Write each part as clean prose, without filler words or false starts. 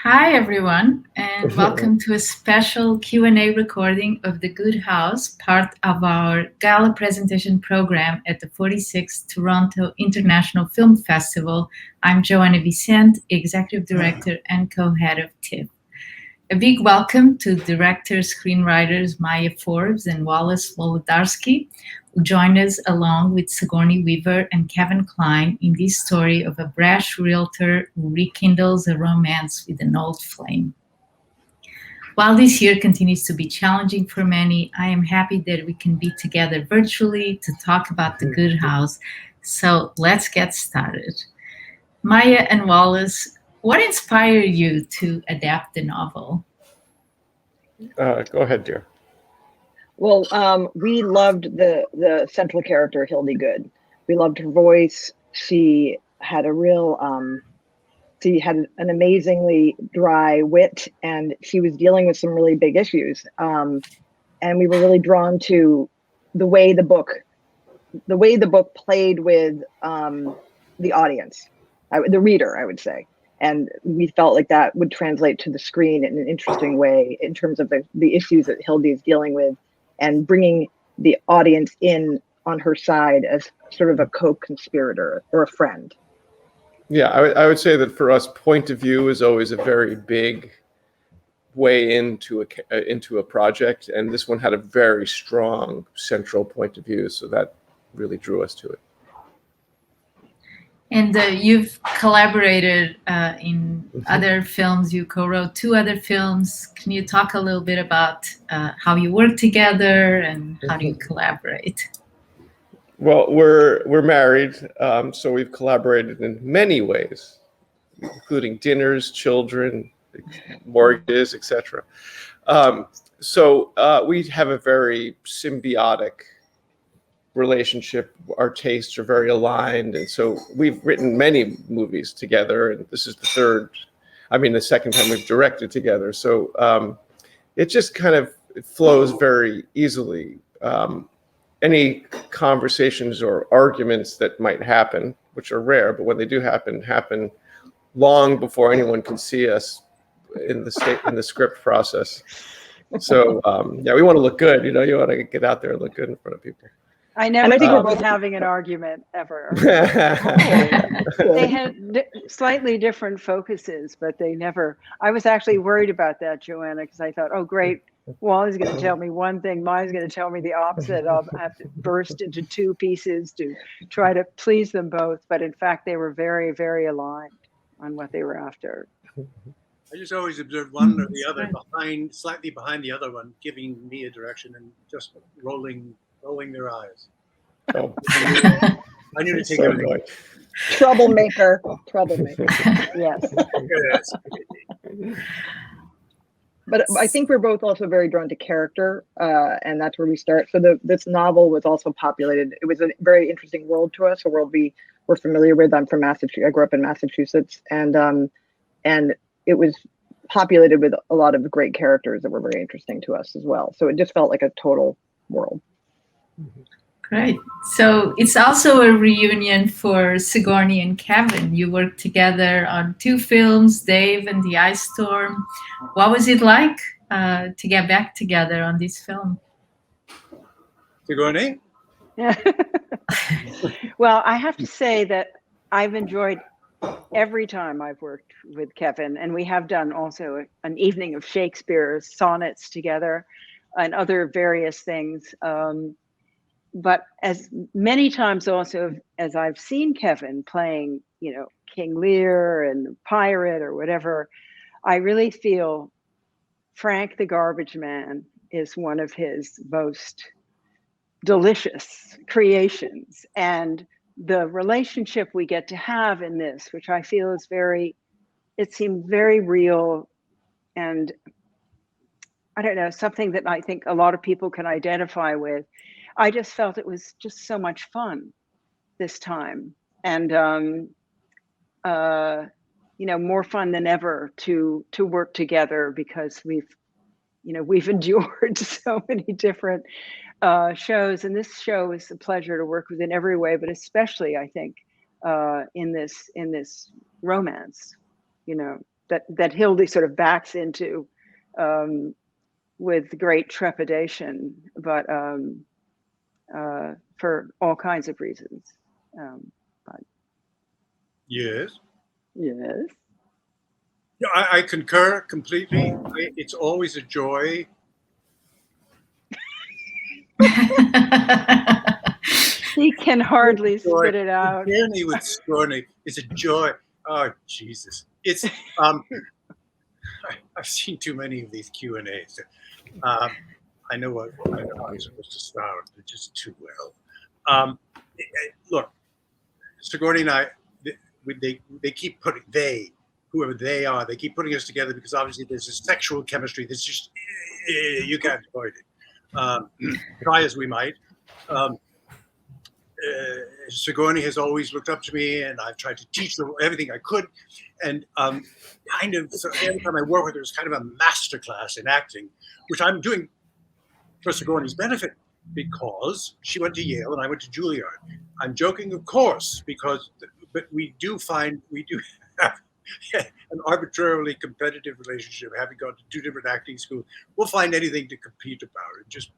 Hi everyone, and welcome to a special Q&A recording of The Good House, part of our gala presentation program at the 46th Toronto International Film Festival. I'm Joanna Vicente, Executive Director and co-head of Tiff. A big welcome to directors, screenwriters Maya Forbes and Wallace Wolodarsky, who joined us along with Sigourney Weaver and Kline in this story of a brash realtor who rekindles a romance with an old flame. While this year continues to be challenging for many, I am happy that we can be together virtually to talk about The Good House. So let's get started. Maya and Wallace, what inspired you to adapt the novel? Go ahead, dear. Well, we loved the central character, Hildy Good. We loved her voice. She had an amazingly dry wit, and she was dealing with some really big issues. And we were really drawn to the way the book played with the audience, the reader, I would say. And we felt like that would translate to the screen in an interesting way in terms of the issues that Hildy is dealing with, and bringing the audience in on her side as sort of a co-conspirator or a friend. Yeah, I would say that for us, point of view is always a very big way into a project, and this one had a very strong central point of view, so that really drew us to it. And you've collaborated in other films. You co-wrote 2 other films. Can you talk a little bit about how you work together and how do you collaborate? Well, we're married, so we've collaborated in many ways, including dinners, children, mortgages, etc. So we have a very symbiotic relationship. Our tastes are very aligned, and so we've written many movies together, and this is the second time we've directed together. So it just kind of flows very easily. Any conversations or arguments that might happen, which are rare, but when they do happen long before anyone can see us in the script process. So yeah, we want to look good. You want to get out there and look good in front of people. I never thought about having an argument ever. They had slightly different focuses, but they never. I was actually worried about that, Joanna, because I thought, oh, great, Wally's going to tell me one thing, Maya's going to tell me the opposite. I'll have to burst into 2 pieces to try to please them both. But in fact, they were very, very aligned on what they were after. I just always observed one or the other slightly behind the other one, giving me a direction and just rolling their eyes. Oh. I knew to take everything. Troublemaker. Yes. But I think we're both also very drawn to character, and that's where we start. So this novel was also populated. It was a very interesting world to us, a world we're familiar with. I'm from Massachusetts. I grew up in Massachusetts, and it was populated with a lot of great characters that were very interesting to us as well. So it just felt like a total world. Great. So it's also a reunion for Sigourney and Kevin. You worked together on 2 films, Dave and the Ice Storm. What was it like to get back together on this film? Sigourney? Well, I have to say that I've enjoyed every time I've worked with Kevin, and we have done also an evening of Shakespeare sonnets together and other various things. But as many times also as I've seen Kevin playing, King Lear and Pirate or whatever, I really feel Frank the Garbage Man is one of his most delicious creations. And the relationship we get to have in this, which I feel is it seemed very real, and I don't know, something that I think a lot of people can identify with. I just felt it was just so much fun this time, and more fun than ever to work together, because we've endured so many different shows, and this show is a pleasure to work with in every way, but especially I think in this romance. that Hildy sort of backs into with great trepidation, but for all kinds of reasons. But Yes. yes. Yeah, I concur completely. It's always a joy. He can hardly spit it out. The journey with Sigourney is a joy. Oh Jesus! It's I've seen too many of these Q&As. I know how I'm supposed to start, but just too well. Look, Sigourney and I, they keep putting whoever they are, they keep putting us together because obviously there's a sexual chemistry that's just you can't avoid it. Try as we might. Sigourney has always looked up to me, and I've tried to teach her everything I could. And so every time I work with her, it's kind of a masterclass in acting, which I'm doing for Sigourney's benefit because she went to Yale and I went to Juilliard. I'm joking, of course, but we do have an arbitrarily competitive relationship, having gone to 2 different acting schools. We'll find anything to compete about and just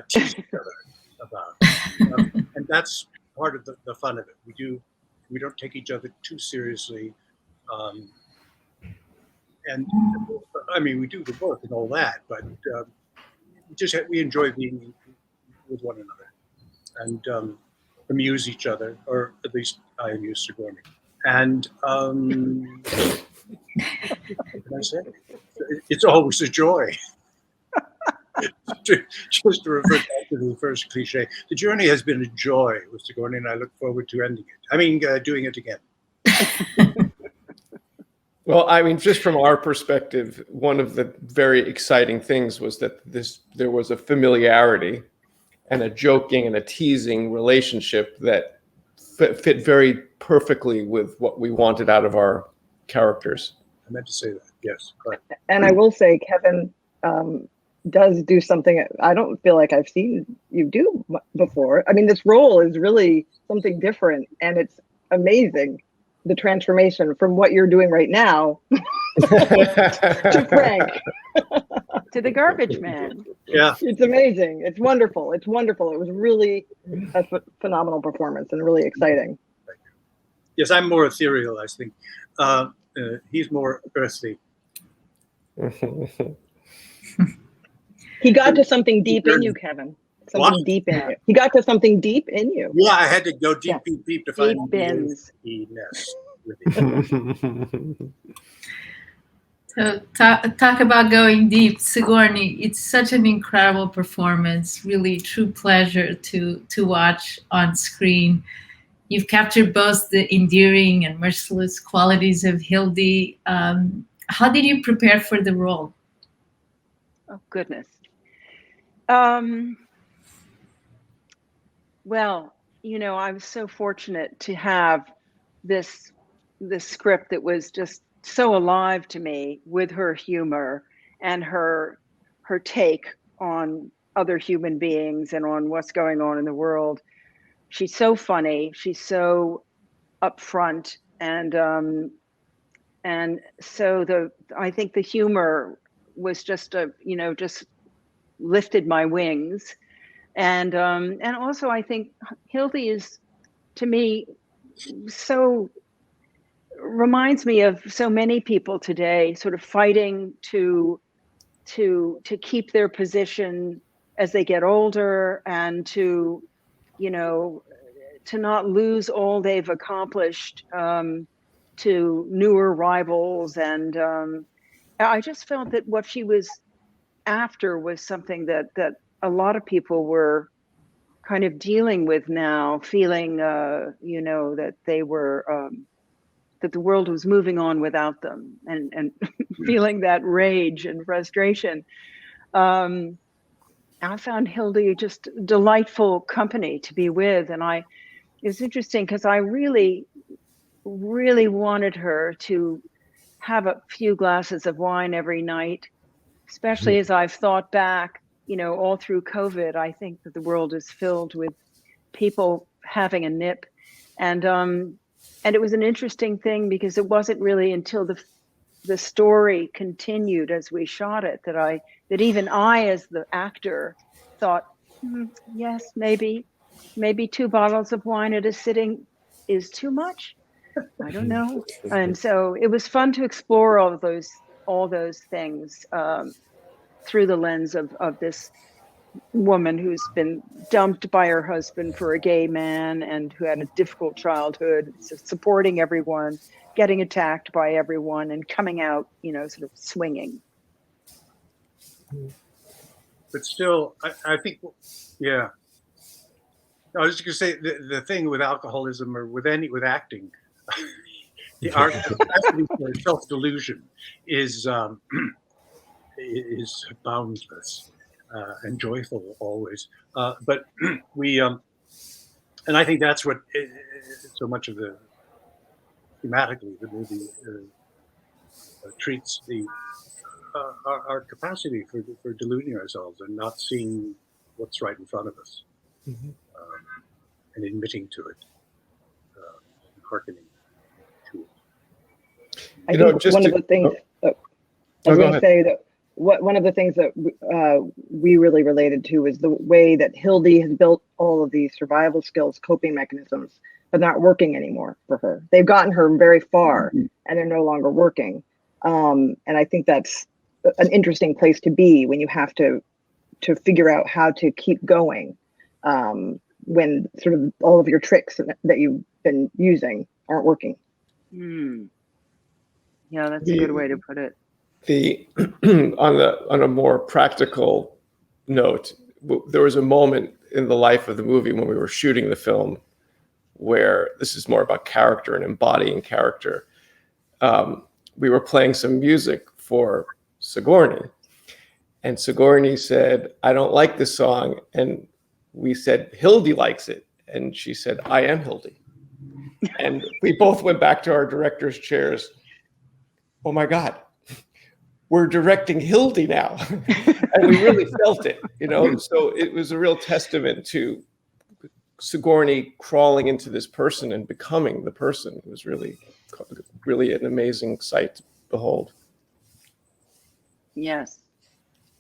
tease each other about. And that's part of the fun of it. We don't take each other too seriously. And I mean, we do the work and all that, but we enjoy being with one another and amuse each other, or at least I amuse Sigourney. And what can I say? It's always a joy. Just to revert back to the first cliche, the journey has been a joy with Sigourney, and I look forward to ending it. I mean, doing it again. Well, I mean, just from our perspective, one of the very exciting things was that there was a familiarity and a joking and a teasing relationship that fit very perfectly with what we wanted out of our characters. I meant to say that, yes. Correct. And I will say, Kevin does do something I don't feel like I've seen you do before. I mean, this role is really something different, and it's amazing. The transformation from what you're doing right now to Frank. To the garbage man. Yeah. It's amazing. It's wonderful. It's wonderful. It was really a phenomenal performance and really exciting. Yes, I'm more ethereal, I think. He's more earthly. He got to something deep in you, Kevin. Something deep in you. He got to something deep in you. Yeah, I had to go deep, deep to find bins. So talk about going deep, Sigourney. It's such an incredible performance. Really, true pleasure to watch on screen. You've captured both the endearing and merciless qualities of Hildy. How did you prepare for the role? Oh goodness. Well, I was so fortunate to have this script that was just so alive to me, with her humor and her take on other human beings and on what's going on in the world. She's so funny. She's so upfront, and so I think the humor was just just lifted my wings. And also I think Hildy is, to me, so reminds me of so many people today, sort of fighting to keep their position as they get older, and to not lose all they've accomplished to newer rivals. And I just felt that what she was after was something that a lot of people were kind of dealing with now, feeling, that they were, that the world was moving on without them, and feeling that rage and frustration. I found Hildy just delightful company to be with. And it's interesting because I really, really wanted her to have a few glasses of wine every night, especially as I've thought back, all through COVID. I think that the world is filled with people having a nip. And it was an interesting thing because it wasn't really until the the story continued as we shot it, that even I, as the actor, thought, yes, maybe 2 bottles of wine at a sitting is too much. I don't know. And so it was fun to explore all those things through the lens of this woman who's been dumped by her husband for a gay man and who had a difficult childhood, so supporting everyone, getting attacked by everyone, and coming out, sort of swinging. But still, I think, yeah. I was just going to say the thing with alcoholism or with acting, our capacity for self-delusion is boundless and joyful always. But we, and I think that's what so much of thematically the movie treats our capacity for deluding ourselves and not seeing what's right in front of us, and admitting to it, and hearkening to it. I think one of the things I was going to say that one of the things that we really related to is the way that Hildy has built all of these survival skills, coping mechanisms, but not working anymore for her. They've gotten her very far, and they're no longer working. And I think that's an interesting place to be when you have to figure out how to keep going when sort of all of your tricks that you've been using aren't working. Yeah, that's a good way to put it. On a more practical note, there was a moment in the life of the movie when we were shooting the film where this is more about character and embodying character. We were playing some music for Sigourney, and Sigourney said, "I don't like this song," and we said, "Hildy likes it," and she said, "I am Hildy." And we both went back to our director's chairs. Oh my God, we're directing Hildy now. And we really felt it, so it was a real testament to Sigourney crawling into this person and becoming the person. It was really, really an amazing sight to behold. Yes,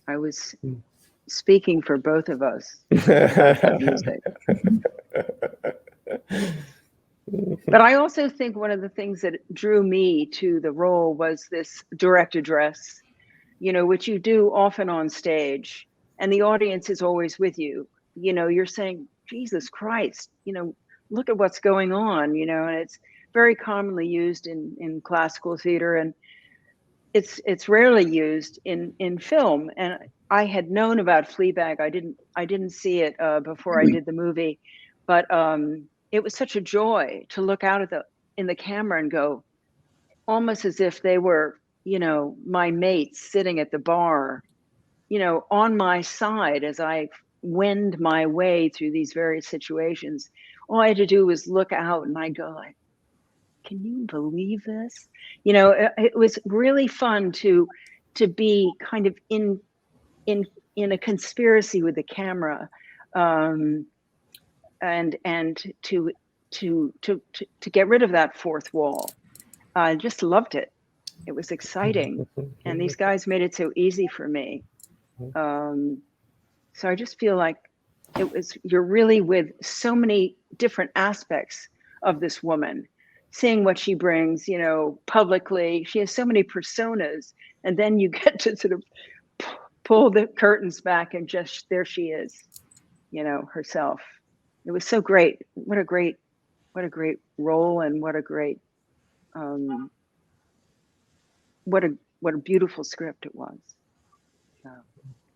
I was speaking for both of us about that music. But I also think one of the things that drew me to the role was this direct address, which you do often on stage, and the audience is always with you. You're saying, Jesus Christ, look at what's going on, and it's very commonly used in classical theater, and it's rarely used in film. And I had known about Fleabag. I didn't see it before I did the movie, but it was such a joy to look out in the camera and go, almost as if they were, my mates sitting at the bar, on my side as I wend my way through these various situations. All I had to do was look out, and I go like, can you believe this? It was really fun to be kind of in a conspiracy with the camera, and to get rid of that fourth wall. I just loved it. It was exciting, and these guys made it so easy for me. So I just feel like you're really with so many different aspects of this woman, seeing what she brings, publicly. She has so many personas, and then you get to sort of pull the curtains back and just there she is, herself. It was so great. What a great role, and what a great, what a beautiful script it was.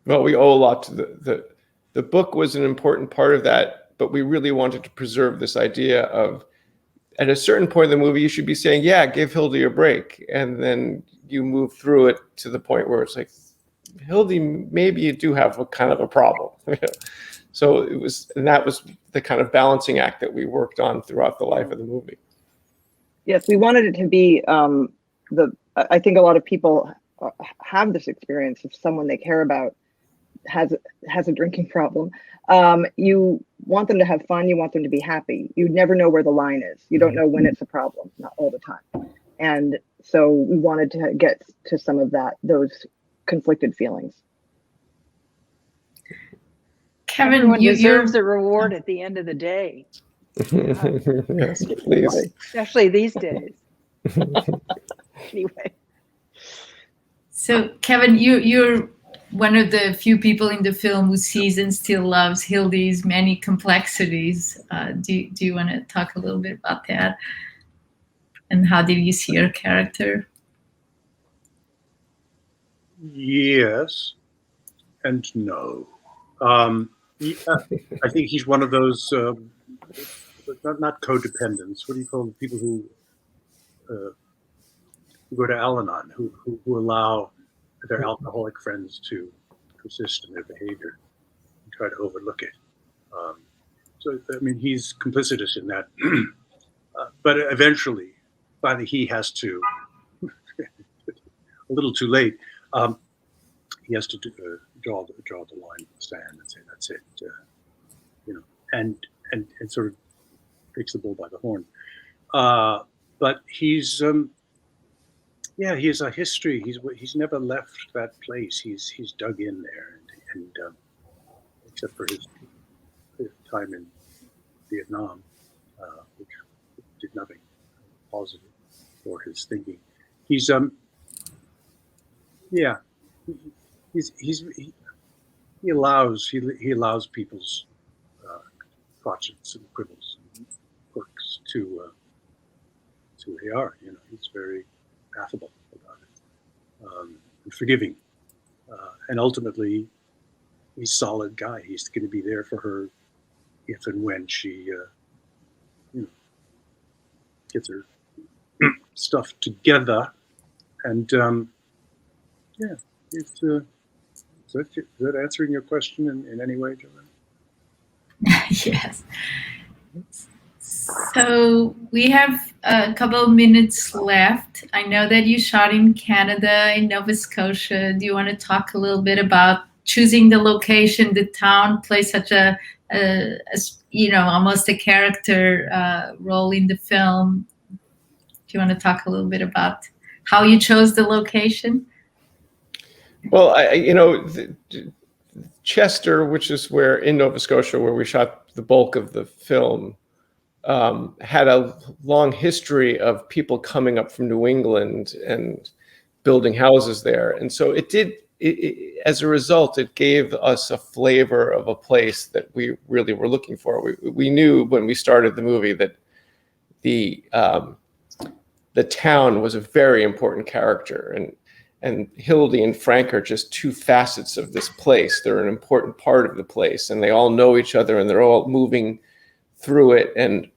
Well, we owe a lot to the book was an important part of that, but we really wanted to preserve this idea of, at a certain point in the movie, you should be saying, yeah, give Hildy a break. And then you move through it to the point where it's like, Hildy, maybe you do have a kind of a problem. So that was the kind of balancing act that we worked on throughout the life of the movie. Yes, we wanted it to be I think a lot of people have this experience if someone they care about has a drinking problem. You want them to have fun. You want them to be happy. You never know where the line is. You don't know when it's a problem, not all the time. And so we wanted to get to some of those conflicted feelings. Kevin, Everyone you deserves a reward at the end of the day. Yes, please. Especially these days. Anyway. So Kevin, you're one of the few people in the film who sees and still loves Hildy's many complexities. Do you want to talk a little bit about that? And how did you see her character? Yes and no. I think he's one of those not codependents. What do you call the people who go to Al-Anon, who allow their alcoholic friends to persist in their behavior and try to overlook it. So I mean, he's complicitous in that. But eventually, finally, he has to. A little too late. He has to draw the line in the sand and say that's it, and sort of takes the bull by the horn. But he's he has a history. He's never left that place. He's dug in there, and except for his time in Vietnam, which did nothing positive for his thinking. He's he allows people's crotchets and quibbles and quirks to who they are. He's very affable about it, and forgiving, and ultimately he's a solid guy. He's going to be there for her if and when she gets her stuff together. And is that answering your question in any way, Joanne? Yes. So we have a couple of minutes left. I know that you shot in Canada, in Nova Scotia. Do you want to talk a little bit about choosing the location? The town plays such a almost a character role in the film. Do you want to talk a little bit about how you chose the location? Well, Chester, which is in Nova Scotia, where we shot the bulk of the film, had a long history of people coming up from New England and building houses there. And so as a result, it gave us a flavor of a place that we really were looking for. We knew when we started the movie that the town was a very important character, and Hildy and Frank are just two facets of this place. They're an important part of the place, and they all know each other, and they're all moving through it. And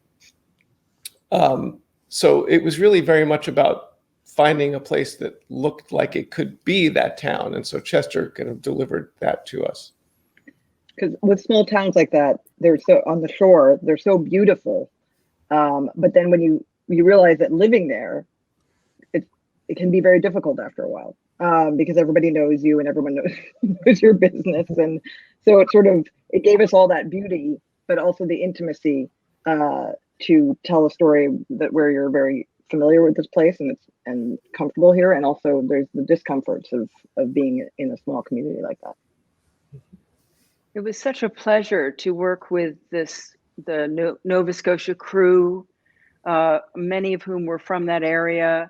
so it was really very much about finding a place that looked like it could be that town. And so Chester kind of delivered that to us. Because with small towns like that, they're so on the shore, they're so beautiful. But then when you realize that living there, it can be very difficult after a while, because everybody knows you and everyone knows your business. And so it gave us all that beauty, but also the intimacy to tell a story where you're very familiar with this place and comfortable here. And also there's the discomforts of being in a small community like that. It was such a pleasure to work with the Nova Scotia crew, many of whom were from that area,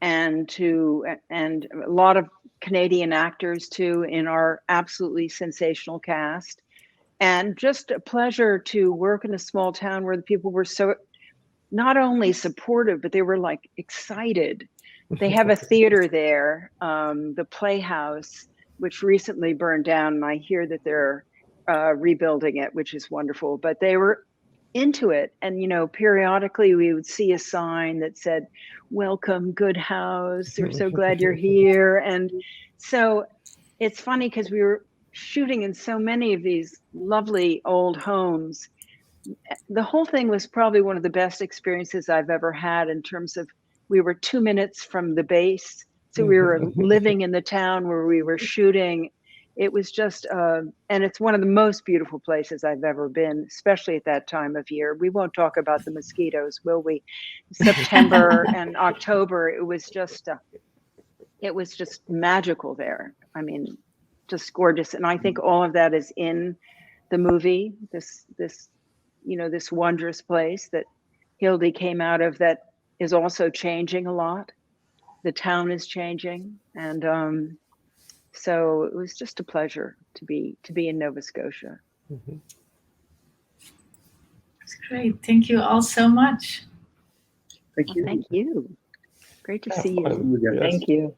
and a lot of Canadian actors too in our absolutely sensational cast. And just a pleasure to work in a small town where the people were so not only supportive, but they were like excited. They have a theater there, the Playhouse, which recently burned down, and I hear that they're rebuilding it, which is wonderful. But they were into it, and periodically we would see a sign that said, "Welcome, Good House. We're so glad you're here." And so it's funny because we were shooting in so many of these lovely old homes. The whole thing was probably one of the best experiences I've ever had in terms of, we were 2 minutes from the base. So we were living in the town where we were shooting, it was just, and it's one of the most beautiful places I've ever been, especially at that time of year. We won't talk about the mosquitoes, will we? September and October, it was just magical there. I mean, just gorgeous. And I think all of that is in the movie, this wondrous place that Hildy came out of, that is also changing a lot. The town is changing. And, so it was just a pleasure to be in Nova Scotia. Mhm. That's great. Thank you all so much. Thank you. Thank you. Great to Have see you. fun. Yes. Thank you.